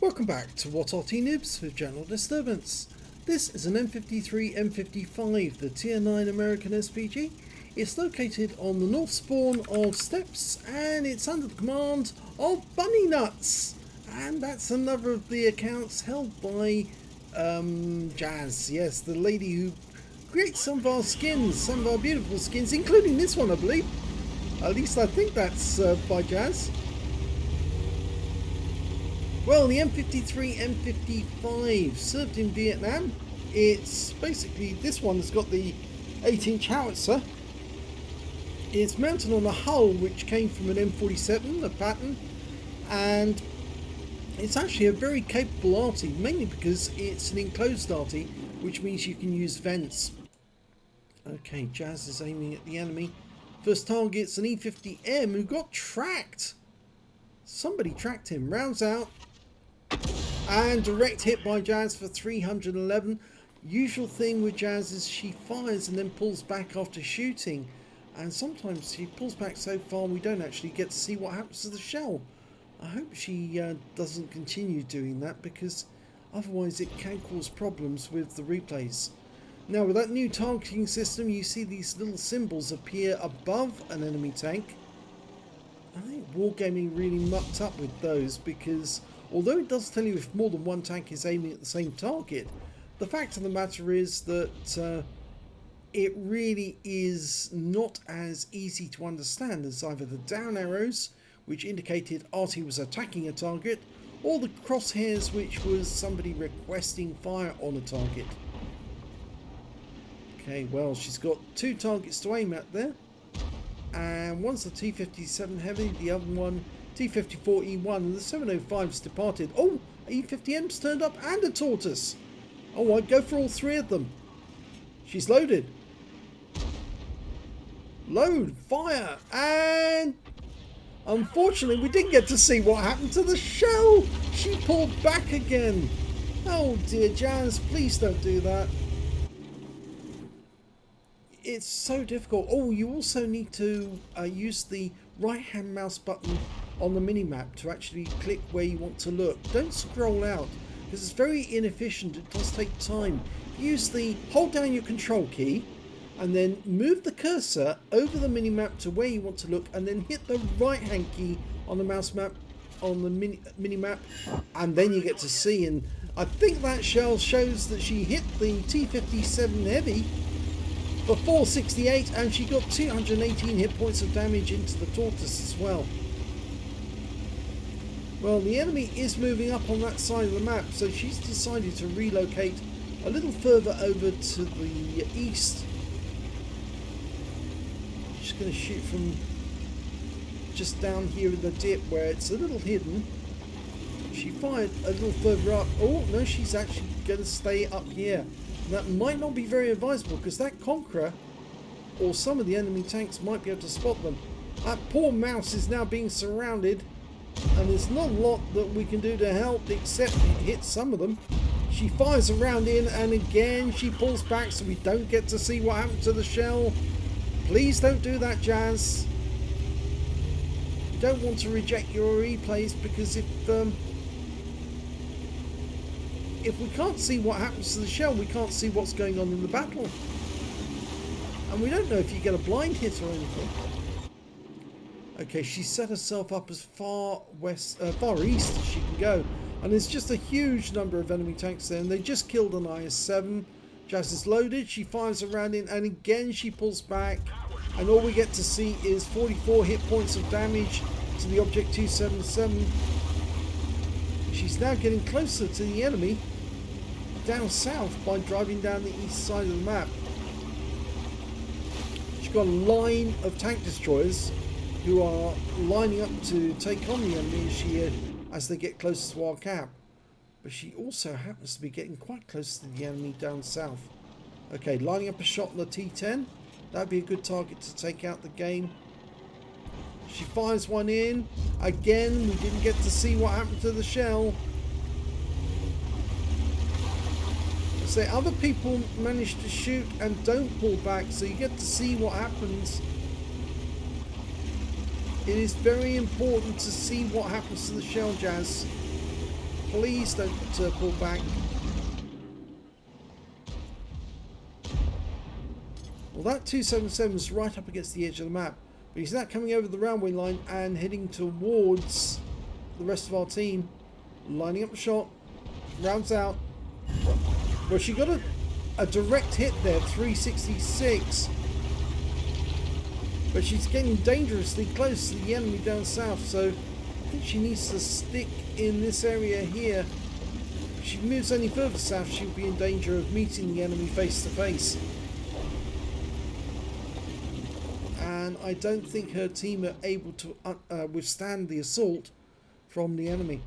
Welcome back to What Arty Noobs with General Disturbance. This is an M53 M55, the Tier 9 American SPG. It's located on the north spawn of Steps and it's under the command of BunnieNutz. And that's another of the accounts held by Jazz. Yes, the lady who creates some of our skins, some of our beautiful skins, including this one, I believe. At least I think that's by Jazz. Well, the M53 M55 served in Vietnam. It's basically, this one has got the 8-inch howitzer. It's mounted on a hull which came from an M47, a pattern, and it's actually a very capable Arty, mainly because it's an enclosed Arty, which means you can use vents. Okay, Jazz is aiming at the enemy. First target's an E50M who got tracked. Somebody tracked him. Rounds out. And direct hit by Jazz for 311. Usual thing with Jazz is she fires and then pulls back after shooting. And sometimes she pulls back so far we don't actually get to see what happens to the shell. I hope she doesn't continue doing that, because otherwise it can cause problems with the replays. Now with that new targeting system, you see these little symbols appear above an enemy tank. I think Wargaming really mucked up with those, because although it does tell you if more than one tank is aiming at the same target, the fact of the matter is that it really is not as easy to understand as either the down arrows, which indicated Arty was attacking a target, or the crosshairs, which was somebody requesting fire on a target. Okay, well, she's got two targets to aim at there, and one's the T57 Heavy, the other one T54 E1, and the 705's departed. Oh, E50M's turned up and a tortoise. Oh, I'd go for all three of them. She's loaded. Load, fire, and unfortunately we didn't get to see what happened to the shell. She pulled back again. Oh dear, Jazz, please don't do that. It's so difficult. Oh, you also need to use the right hand mouse button on the mini-map to actually click where you want to look. Don't scroll out, because it's very inefficient. It does take time. Hold down your control key and then move the cursor over the mini-map to where you want to look, and then hit the right hand key on the mouse map on the mini-map, and then you get to see. And I think that shell shows that she hit the T57 Heavy for 468, and she got 218 hit points of damage into the tortoise as well. Well, the enemy is moving up on that side of the map, so she's decided to relocate a little further over to the east. She's going to shoot from just down here in the dip where it's a little hidden. She fired a little further up. Oh no, she's actually going to stay up here. That might not be very advisable, because that Conqueror or some of the enemy tanks might be able to spot them. That poor mouse is now being surrounded, and there's not a lot that we can do to help except hit some of them. She fires around in, and again she pulls back, so we don't get to see what happened to the shell. Please don't do that, Jazz. You don't want to reject your replays, because if we can't see what happens to the shell, we can't see what's going on in the battle. And we don't know if you get a blind hit or anything. Okay, she set herself up as far east as she can go. And there's just a huge number of enemy tanks there, and they just killed an IS-7. Jazz is loaded, she fires around in, and again she pulls back. And all we get to see is 44 hit points of damage to the Object 277. She's now getting closer to the enemy down south by driving down the east side of the map. She's got a line of tank destroyers who are lining up to take on the enemy as they get closer to our cap. But she also happens to be getting quite close to the enemy down south. Okay, lining up a shot on the T10. That'd be a good target to take out the game. She fires one in. Again, we didn't get to see what happened to the shell. So other people manage to shoot and don't pull back, so you get to see what happens. It is very important to see what happens to the shell, Jazz. Please don't pull back. Well, that 277 was right up against the edge of the map. But he's now coming over the railway line and heading towards the rest of our team. Lining up the shot. Rounds out. Well, she got a direct hit there, 366. But she's getting dangerously close to the enemy down south, so I think she needs to stick in this area here. If she moves any further south, she'll be in danger of meeting the enemy face to face. And I don't think her team are able to withstand the assault from the enemy.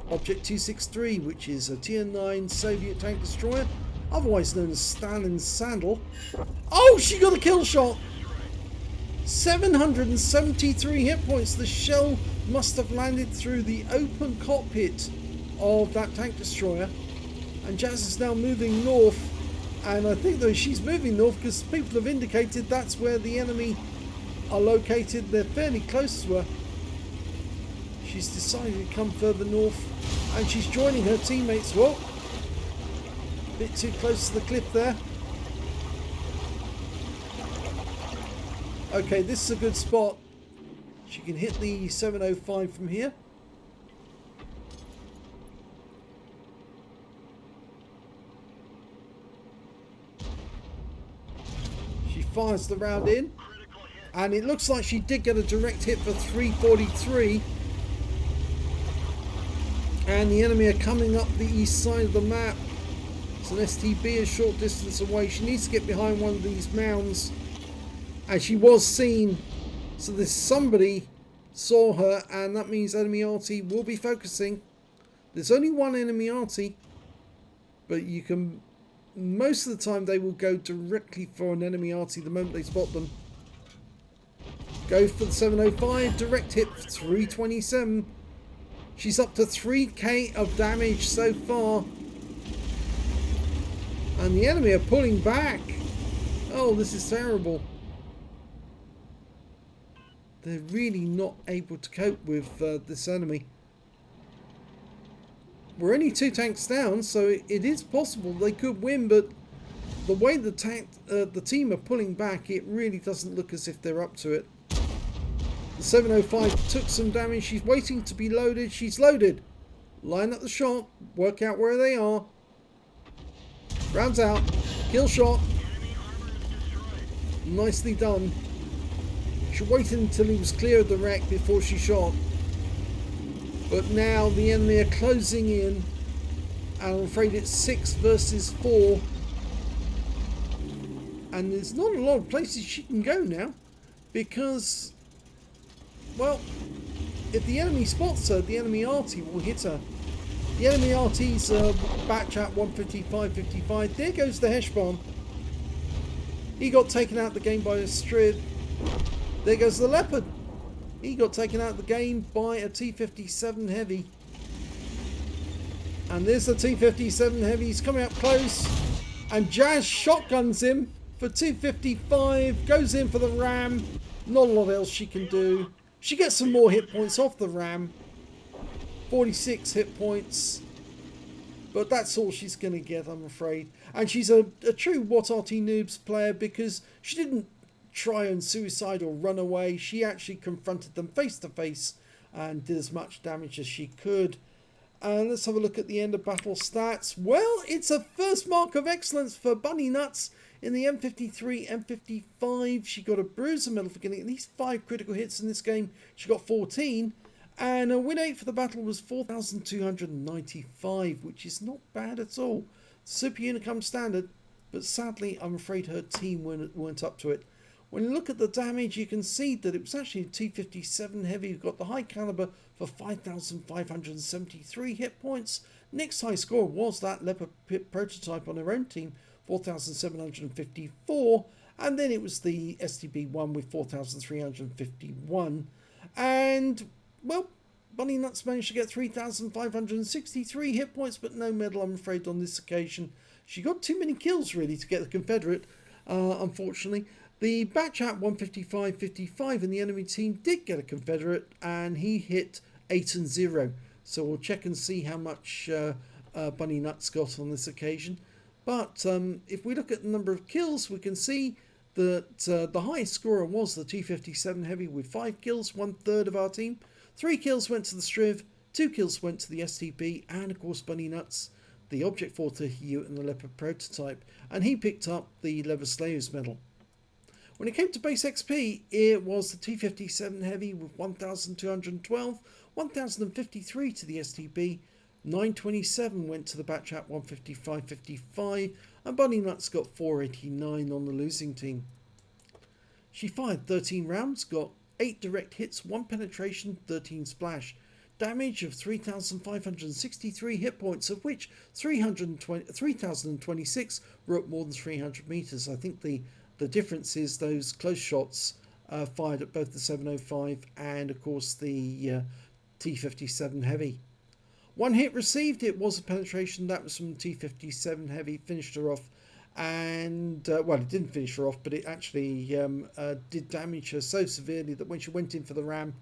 Object 263, which is a Tier 9 Soviet tank destroyer, otherwise known as Stalin's Sandal. Oh, she got a kill shot! 773 hit points. The shell must have landed through the open cockpit of that tank destroyer. And Jazz is now moving north. And I think that she's moving north because people have indicated that's where the enemy are located. They're fairly close to her. She's decided to come further north. And she's joining her teammates. Whoa! A bit too close to the cliff there. Okay, this is a good spot. She can hit the 705 from here. She fires the round in. And it looks like she did get a direct hit for 343. And the enemy are coming up the east side of the map. It's an STB a short distance away. She needs to get behind one of these mounds. And she was seen, so there's somebody saw her, and that means enemy Arty will be focusing. There's only one enemy Arty, but you can, most of the time they will go directly for an enemy Arty the moment they spot them. Go for the 705, direct hit 327. She's up to 3k of damage so far. And the enemy are pulling back. Oh, this is terrible. They're really not able to cope with this enemy. We're only 2 tanks down, so it is possible they could win, but the way the team are pulling back, it really doesn't look as if they're up to it. The 705 took some damage. She's waiting to be loaded. She's loaded. Line up the shot. Work out where they are. Rounds out. Kill shot. Nicely done. She waited until he was clear of the wreck before she shot. But now the enemy are closing in. And I'm afraid it's 6 versus 4. And there's not a lot of places she can go now. Because, well, if the enemy spots her, the enemy Arty will hit her. The enemy Arty's batch at 155.55. There goes the Heshbon. He got taken out of the game by a Strid. There goes the Leopard. He got taken out of the game by a T57 Heavy. And there's the T57 Heavy. He's coming up close. And Jazz shotguns him for 255. Goes in for the RAM. Not a lot else she can do. She gets some more hit points off the RAM. 46 hit points. But that's all she's going to get, I'm afraid. And she's a true What Arty Noobs player because she didn't try and suicide or run away. She actually confronted them face to face and did as much damage as she could. And let's have a look at the end of battle stats. Well, it's a first mark of excellence for BunnieNutz in the M53, M55. She got a bruiser medal for getting at least 5 critical hits in this game. She got 14. And her win rate for the battle was 4,295, which is not bad at all. Super Unicum standard, but sadly, I'm afraid her team weren't up to it. When you look at the damage, you can see that it was actually a T57 Heavy who got the high caliber for 5,573 hit points. Next high score was that Leopard Pit prototype on her own team, 4,754. And then it was the STB1 with 4,351. And, well, BunnieNutz managed to get 3,563 hit points, but no medal, I'm afraid, on this occasion. She got too many kills, really, to get the Confederate, unfortunately. The batch at 155.55 in the enemy team did get a Confederate, and he hit 8 and 0. so we'll check and see how much BunnieNutz got on this occasion. But if we look at the number of kills, we can see that the highest scorer was the T57 Heavy with 5 kills, 1/3 of our team. 3 kills went to the Striv, 2 kills went to the STB, and of course BunnieNutz, the Object 430U and the Leopard prototype, and he picked up the Leather Slayers medal. When it came to base XP, it was the T57 Heavy with 1,212, 1,053 to the STB, 927 went to the Batchat 155-55, and BunnieNutz got 489 on the losing team. She fired 13 rounds, got 8 direct hits, 1 penetration, 13 splash. Damage of 3,563 hit points, of which 3,026 were at more than 300 meters. I think the difference is those close shots fired at both the 705 and of course the T57 Heavy. 1 hit received, it was a penetration, that was from the T57 Heavy, finished her off, and well, it didn't finish her off, but it actually did damage her so severely that when she went in for the RAM,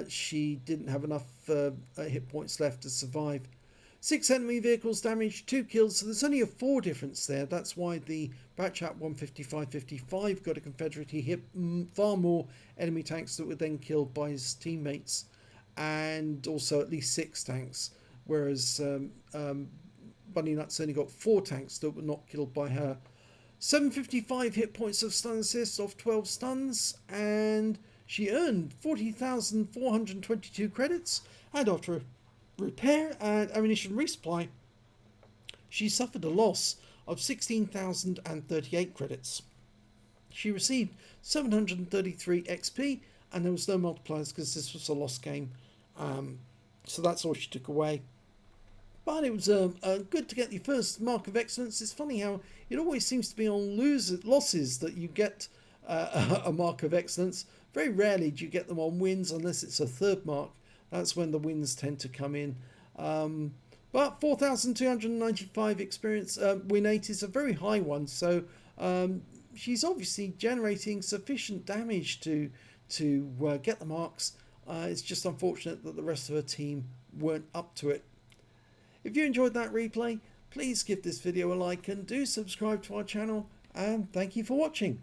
she didn't have enough hit points left to survive. 6 enemy vehicles damaged, 2 kills, so there's only a 4 difference there. That's why the Batchat 155-55 got a Confederate. He hit far more enemy tanks that were then killed by his teammates, and also at least 6 tanks, whereas BunnieNutz only got 4 tanks that were not killed by her. 755 hit points of stun assist off 12 stuns, and she earned 40,422 credits, and after repair and ammunition resupply, she suffered a loss of 16,038 credits. She received 733 XP, and there was no multipliers because this was a lost game, so that's all she took away. But it was good to get the first mark of excellence. It's funny how it always seems to be on losses that you get a mark of excellence. Very rarely do you get them on wins unless it's a 3rd mark. That's when the wins tend to come in. But 4,295 experience, win 8 is a very high one. So she's obviously generating sufficient damage to get the marks. It's just unfortunate that the rest of her team weren't up to it. If you enjoyed that replay, please give this video a like and do subscribe to our channel. And thank you for watching.